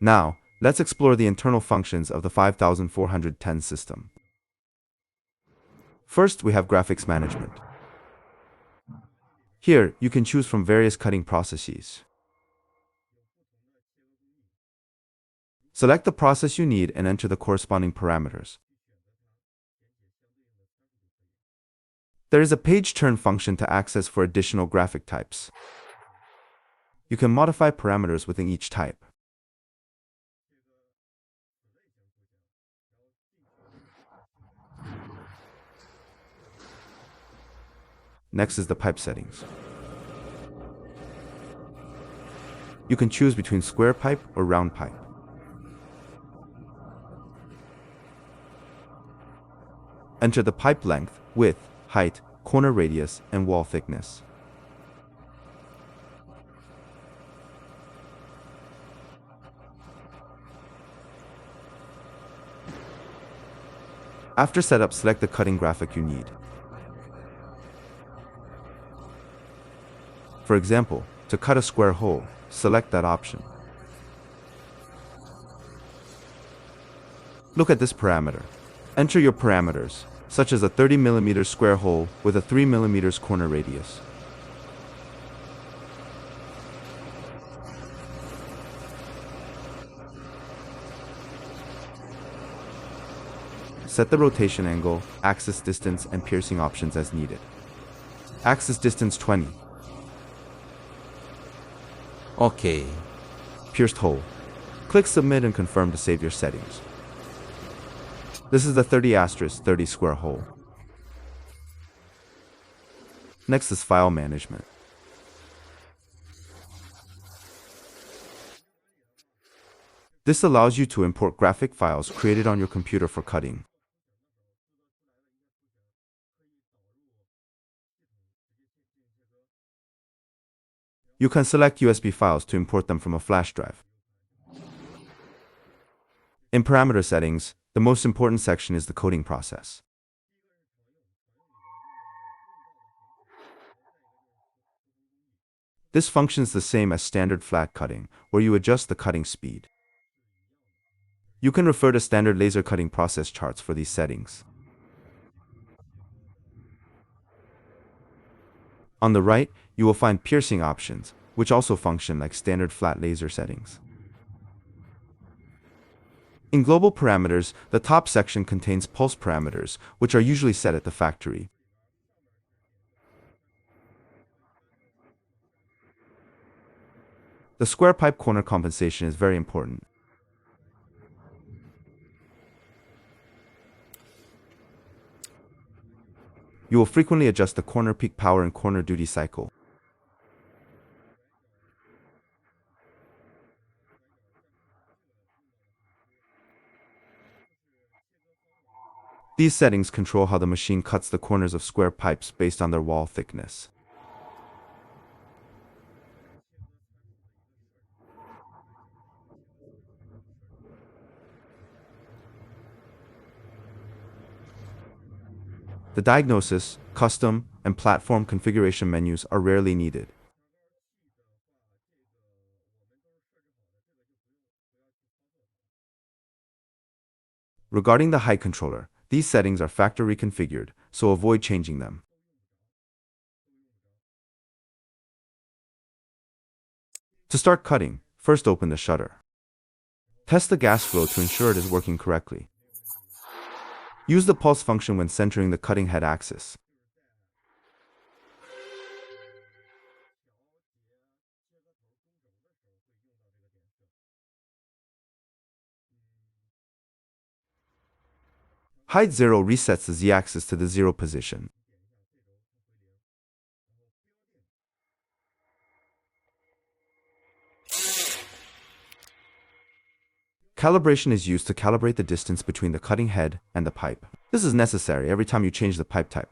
Now, let's explore the internal functions of the 5410 system. First, we have graphics management. Here, you can choose from various cutting processes. Select the process you need and enter the corresponding parameters. There is a page turn function to access for additional graphic types. You can modify parameters within each type. Next is the pipe settings. You can choose between square pipe or round pipe. Enter the pipe length, width, height, corner radius, and wall thickness. After setup, select the cutting graphic you need. For example, to cut a square hole, select that option. Look at this parameter. Enter your parameters, such as a 30 mm square hole with a 3 mm corner radius. Set the rotation angle, axis distance, and piercing options as needed. Axis distance 20. Okay. Pierced hole. Click submit and confirm to save your settings. This is the 30*30 square hole. Next is file management. This allows you to import graphic files created on your computer for cutting. You can select USB files to import them from a flash drive. In parameter settings, the most important section is the coding process. This functions the same as standard flat cutting, where you adjust the cutting speed. You can refer to standard laser cutting process charts for these settings. On the right, you will find piercing options, which also function like standard flat laser settings. In global parameters, the top section contains pulse parameters, which are usually set at the factory. The square pipe corner compensation is very important. You will frequently adjust the corner peak power and corner duty cycle. These settings control how the machine cuts the corners of square pipes based on their wall thickness. The diagnosis, custom, and platform configuration menus are rarely needed. Regarding the height controller, these settings are factory configured, so avoid changing them. To start cutting, first open the shutter. Test the gas flow to ensure it is working correctly. Use the pulse function when centering the cutting head axis. Height 0 resets the z-axis to the 0 position. Calibration is used to calibrate the distance between the cutting head and the pipe. This is necessary every time you change the pipe type.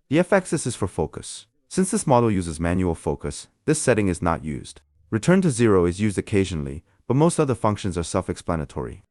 The f-axis is for focus. Since this model uses manual focus, this setting is not used. Return to 0 is used occasionally, but most other functions are self-explanatory.